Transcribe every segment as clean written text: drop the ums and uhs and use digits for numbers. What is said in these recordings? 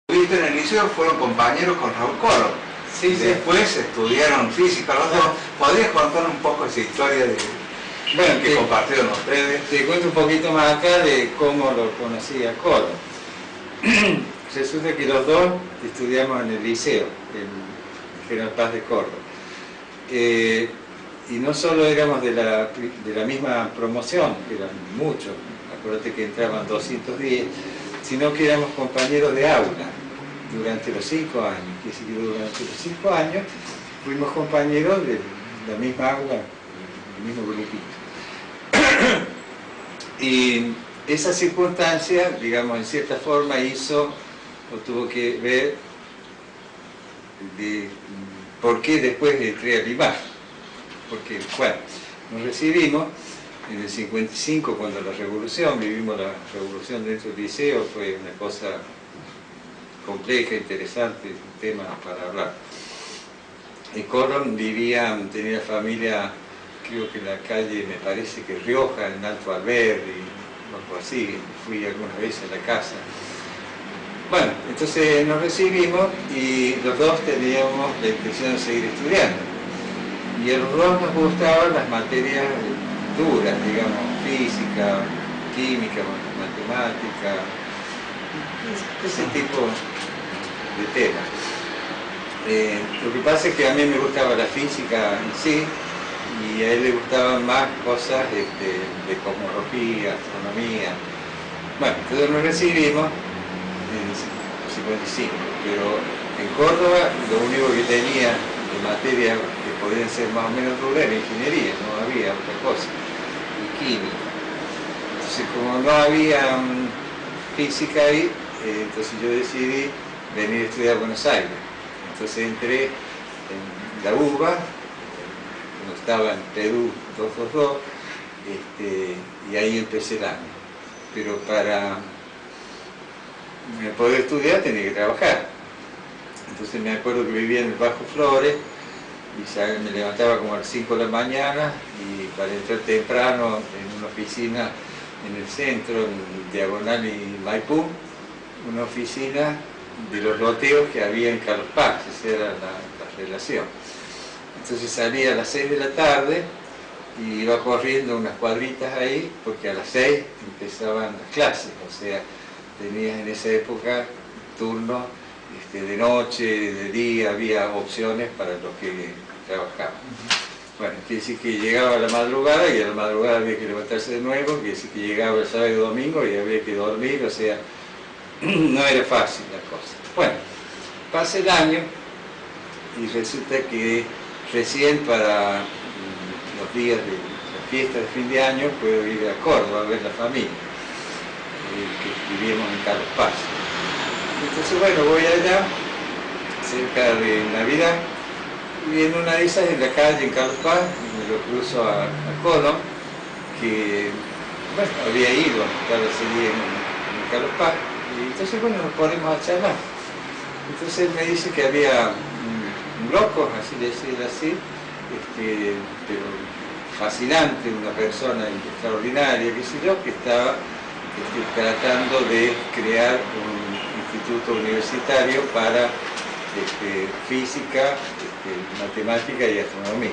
Viste, en el liceo fueron compañeros con Raúl Coro. Sí, después estudiaron física los dos. ¿Podrías contar un poco esa historia de que compartieron ustedes? Te cuento un poquito más acá de cómo lo conocí a Coro. Resulta que los dos estudiamos en el liceo, en General Paz de Córdoba. Y no solo éramos de la misma promoción, que eran muchos, acuérdate que entraban 210, sino que éramos compañeros de aula durante los 5 años. Que sí, durante los 5 años fuimos compañeros de la misma aula, del mismo grupito. Y esa circunstancia, digamos, en cierta forma hizo, o tuvo que ver, de por qué después entré al IMAR. Porque, bueno, nos recibimos en el 55, cuando la revolución, vivimos la revolución dentro del liceo, fue una cosa compleja, interesante, un tema para hablar. En Córdoba tenía familia, creo que en la calle, me parece que Rioja, en Alto Alberdi, algo así, fui algunas veces a la casa. Bueno, entonces nos recibimos y los dos teníamos la intención de seguir estudiando. Y a los dos nos gustaban las materias duras, digamos, física, química, matemática, ese tipo de temas. Lo que pasa es que a mí me gustaba la física en sí, y a él le gustaban más cosas de cosmología, astronomía. Bueno, entonces nos recibimos en el 55, pero en Córdoba lo único que tenía de materia que podían ser más o menos duras era ingeniería, no había otra cosa, y química. Entonces, como no había física ahí, entonces yo decidí venir a estudiar a Buenos Aires. Entonces entré en la UBA, cuando estaba en Perú 222, y ahí empecé el año. Pero para poder estudiar tenía que trabajar. Entonces me acuerdo que vivía en el Bajo Flores, y me levantaba como a las 5 de la mañana, y para entrar temprano en una oficina en el centro, en Diagonal y Maipú, una oficina de los loteos que había en Carlos Paz, esa era la relación. Entonces salía a las 6 de la tarde y iba corriendo unas cuadritas ahí, porque a las 6 empezaban las clases, o sea, tenías en esa época turnos de noche, de día, había opciones para los que trabajaban. Bueno, quiere decir que llegaba a la madrugada y a la madrugada había que levantarse de nuevo, quiere decir que llegaba el sábado y domingo y había que dormir, o sea, no era fácil la cosa. Bueno, pasa el año y resulta que recién para los días de la fiesta de fin de año puedo ir a Córdoba a ver la familia, que vivíamos en Carlos Paz. Entonces, bueno, voy allá, cerca de Navidad, y en una de esas, en la calle, en Carlos Paz, me lo cruzo a Colón, que, bueno, había ido a estar ese día en Carlos Paz, y entonces, bueno, nos ponemos a charlar. Entonces él me dice que había un loco, así decirlo así, pero fascinante, una persona extraordinaria, qué sé yo, que estaba tratando de crear un instituto universitario para física, matemática y astronomía,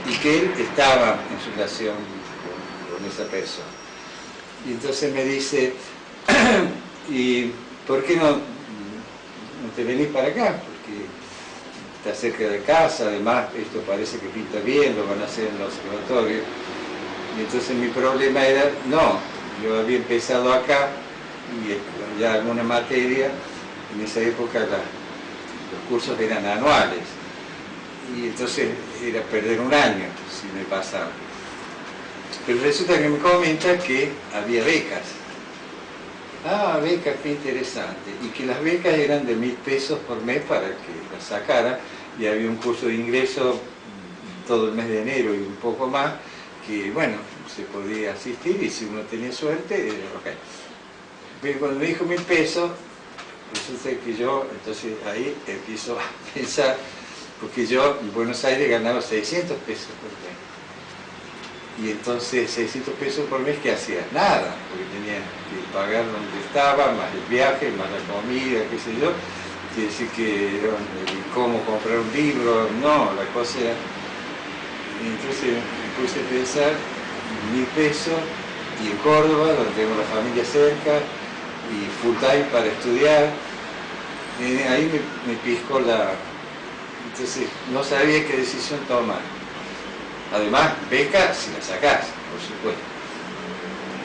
y que él estaba en relación con esa persona. Y entonces me dice, ¿y por qué no te venís para acá? Porque está cerca de casa, además esto parece que pinta bien, lo van a hacer en los observatorios. Y entonces mi problema era, no, yo había empezado acá, y ya alguna materia, en esa época los cursos eran anuales, y entonces era perder un año si me pasaba. Pero resulta que me comenta que había becas. Ah, becas, qué interesante. Y que las becas eran de 1.000 pesos por mes para que las sacara, y había un curso de ingreso todo el mes de enero y un poco más, que bueno, se podía asistir, y si uno tenía suerte, ok. Pero cuando me dijo 1.000 pesos, resulta que yo, entonces ahí empiezo a pensar, porque yo en Buenos Aires ganaba 600 pesos por mes. y entonces 600 pesos por mes, ¿qué hacía? Nada, porque tenía que pagar donde estaba, más el viaje, más la comida, qué sé yo. Quiere decir que cómo comprar un libro, no, la cosa era... Entonces me puse a pensar, 1.000 pesos, y en Córdoba, donde tengo la familia cerca, y full time para estudiar, ahí me piscó la... Entonces no sabía qué decisión tomar. Además, beca si la sacás, por supuesto.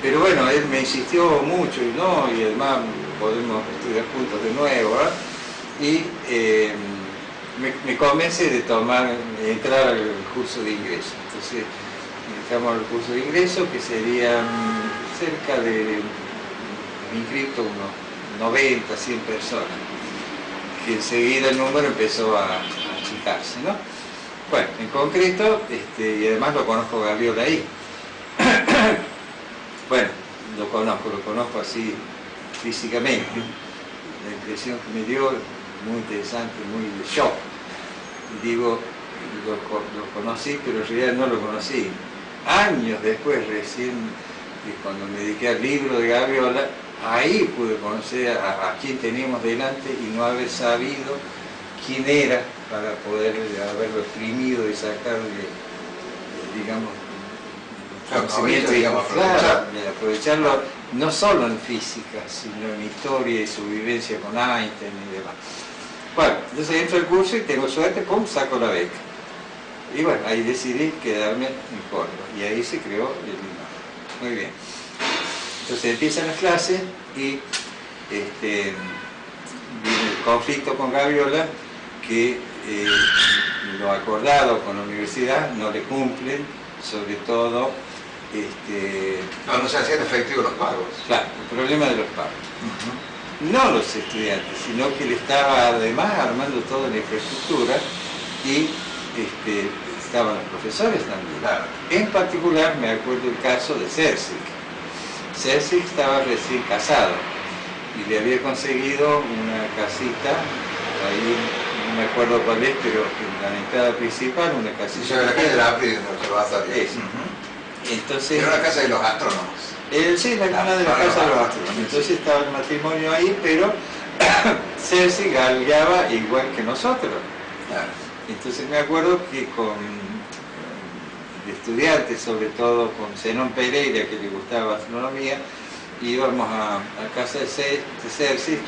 Pero bueno, él me insistió mucho y además podemos estudiar juntos de nuevo, ¿verdad? Y me convence de entrar al curso de ingreso. Entonces, entramos al curso de ingreso, que serían cerca de, inscrito unos 90, 100 personas, que enseguida el número empezó a achicarse, ¿no? Bueno, en concreto, y además lo conozco a Gaviola ahí. Bueno, lo conozco así físicamente. La impresión que me dio, muy interesante, muy de shock. Y digo, lo conocí, pero en realidad no lo conocí. Años después, recién, cuando me dediqué al libro de Gaviola, ahí pude conocer a quien teníamos delante y no haber sabido quién era para poder haberlo exprimido y sacarle, digamos, conocimiento, digamos, claro, aprovecharlo no solo en física, sino en historia y su vivencia con Einstein y demás. Bueno, entonces entro al curso y tengo suerte, pum, saco la beca. Y bueno, ahí decidí quedarme en Córdoba y ahí se creó el IMAF. Muy bien. Entonces empiezan las clases y viene el conflicto con Gaviola, que lo acordado con la universidad no le cumplen, sobre todo... no se hacían efectivos los pagos. Claro, el problema de los pagos. No los estudiantes, sino que él estaba además armando toda la infraestructura y estaban los profesores también. Claro. En particular me acuerdo el caso de Cersic. Cersic estaba recién casado y le había conseguido una casita, ahí no me acuerdo cuál es, pero en la entrada principal, una casita. Sí, la calle de la APRI en el observatorio. Entonces, era la casa de los astrónomos. Sí, la cuna de la casa de los astrónomos. Entonces estaba el matrimonio ahí, pero Cersic galgaba igual que nosotros. Claro. Entonces me acuerdo que con estudiantes, sobre todo con Zenón Pereira, que le gustaba astronomía, íbamos a casa de Cersic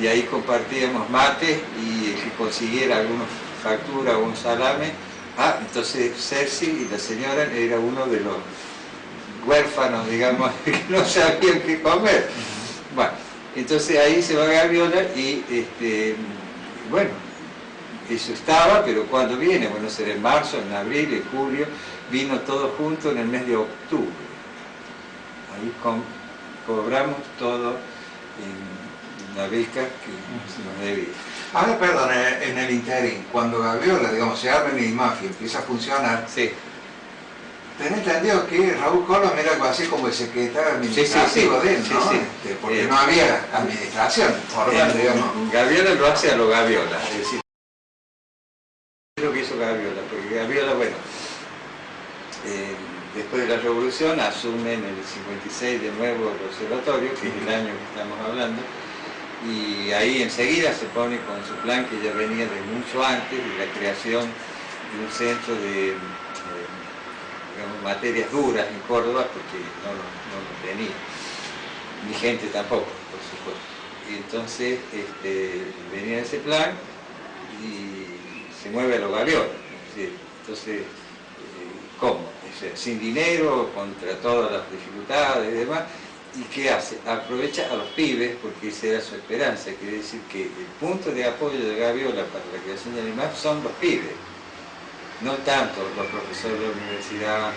y ahí compartíamos mate y que consiguiera alguna factura o un salame. Entonces Cersic y la señora era uno de los huérfanos, digamos, que no sabían qué comer. Bueno, entonces ahí se va Gaviola y bueno, eso estaba, pero cuando viene, bueno, será en marzo, en abril, en julio, vino todo junto en el mes de octubre. Ahí cobramos todo en la beca que se nos debía. Ahora, perdón, en el interín, cuando Gaviola, digamos, se arma en IMAF y empieza a funcionar, sí. Tenés entendido que Raúl Colom era algo así como el secretario administrativo de él, ¿no? Sí. Porque no había administración formal, digamos. Gaviola lo hace a lo Gaviola, es decir, lo que hizo Gaviola, porque Gaviola, bueno, después de la revolución asume en el 56 de nuevo el observatorio, que es el año que estamos hablando, y ahí enseguida se pone con su plan que ya venía de mucho antes, de la creación de un centro de digamos, materias duras en Córdoba, porque no lo tenía, ni gente tampoco, por supuesto. Y entonces venía ese plan y se mueve a lo Gaviola. Entonces, ¿cómo? O sea, sin dinero, contra todas las dificultades y demás. ¿Y qué hace? Aprovecha a los pibes, porque esa era su esperanza. Quiere decir que el punto de apoyo de Gaviola para la creación del IMAF son los pibes. No tanto los profesores de la universidad,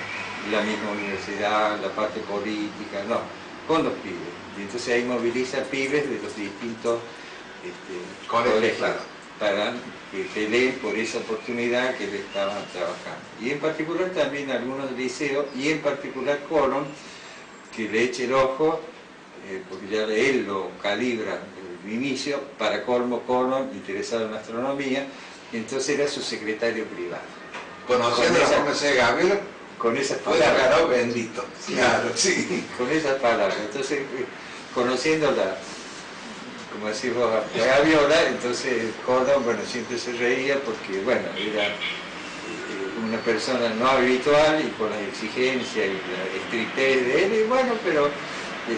la misma universidad, la parte política, no, con los pibes. Y entonces ahí moviliza pibes de los distintos colegios, claro, para que peleen por esa oportunidad que le estaban trabajando. Y en particular también algunos liceos, y en particular Colom, que le eche el ojo, porque ya él lo calibra desde el inicio, para colmo Colom, interesado en astronomía, entonces era su secretario privado. Conociendo la formación de Gaviola, con esas Fue palabras. declarado bendito. Claro, sí. Con esas palabras. Entonces, conociéndola, como decís vos, a Gaviola, entonces Cordon, bueno, siempre se reía porque, bueno, era una persona no habitual y con las exigencias y la estrictez de él, y bueno, pero se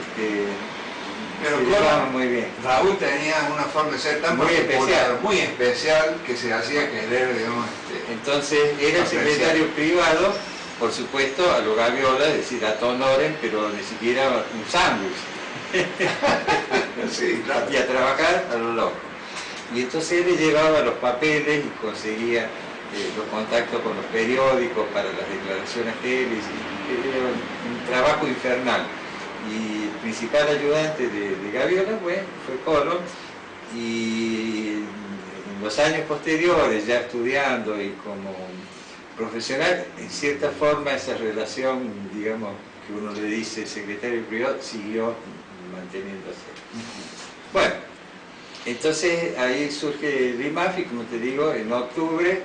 llevaban muy bien. Raúl tenía una forma de ser tan Muy especial. muy especial, que se hacía querer, digamos. Entonces era el secretario privado, por supuesto, a los Gaviola, es decir, a Tonoren, pero ni siquiera un sándwich. Sí, claro. Y a trabajar a lo loco. Y entonces él le llevaba los papeles y conseguía los contactos con los periódicos para las declaraciones que él hacía. Era un trabajo infernal. Y el principal ayudante de Gaviola fue Colón, y en los años posteriores, ya estudiando y como profesional, en cierta forma esa relación, digamos, que uno le dice secretario privado, siguió manteniéndose. Bueno, entonces ahí surge el IMAF y, como te digo, en octubre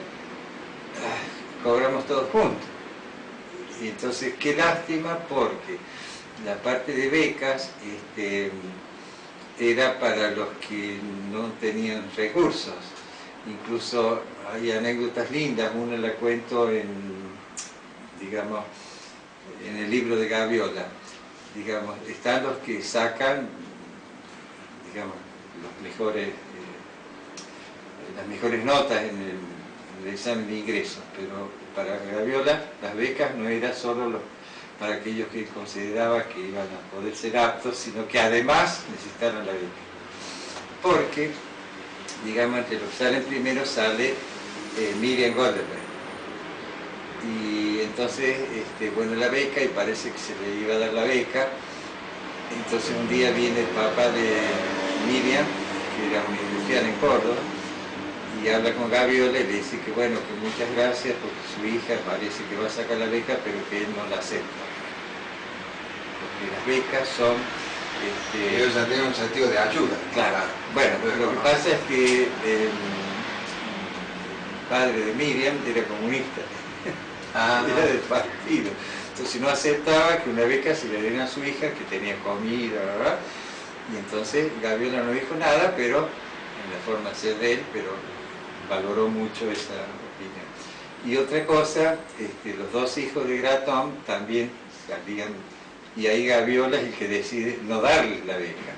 cobramos todos juntos. Y entonces, qué lástima, porque la parte de becas era para los que no tenían recursos. Incluso hay anécdotas lindas, una la cuento digamos, en el libro de Gaviola. Digamos, están los que sacan, digamos, las mejores notas en el examen de ingreso, pero para Gaviola las becas no era solo para aquellos que consideraba que iban a poder ser aptos, sino que además necesitaron la beca. Porque, digamos, entre los que salen primero sale Miriam Goldenberg. Y entonces, bueno, la beca, y parece que se le iba a dar la beca. Entonces un día viene el papá de Miriam, que era un industrial en Córdoba, y habla con Gaviola y le dice que bueno, que muchas gracias porque su hija parece que va a sacar la beca, pero que él no la acepta. Porque las becas son... ellos ya tienen un sentido de ayuda. Claro. Bueno, lo que pasa es que el padre de Miriam era comunista. Era del partido. Entonces no aceptaba que una beca se le diera a su hija, que tenía comida, ¿verdad? Y entonces Gaviola no dijo nada, pero en la forma de ser de él, pero valoró mucho esa opinión. Y otra cosa, los dos hijos de Gratón también salían, y ahí Gaviola es el que decide no darles la beca.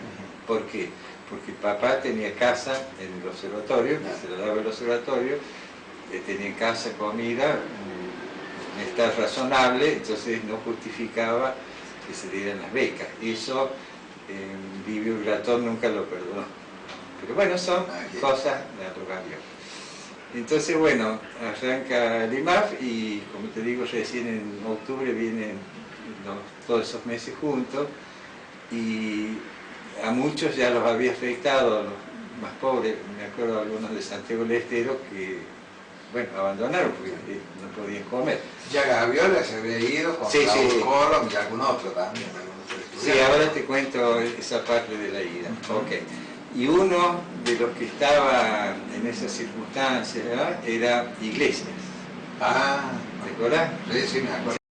¿Por qué? Porque papá tenía casa en el observatorio, que se lo daba el observatorio, tenía casa, comida, estar razonable, entonces no justificaba que se dieran las becas. Eso Livio Gratón nunca lo perdonó. Pero bueno, son cosas de los Gaviola. Entonces, bueno, arranca el IMAF y, como te digo, recién en octubre vienen todos esos meses juntos, y a muchos ya los había afectado, a los más pobres. Me acuerdo de algunos de Santiago del Estero que, bueno, abandonaron porque no podían comer. Ya Gaviola se había ido con Raúl Colón y algún otro también. Sí, ahora te cuento esa parte de la ida. Okay. Y uno de los que estaba en esas circunstancias, ¿verdad?, era Iglesias. Ah, ¿Te acordás? Sí, sí, me acuerdo.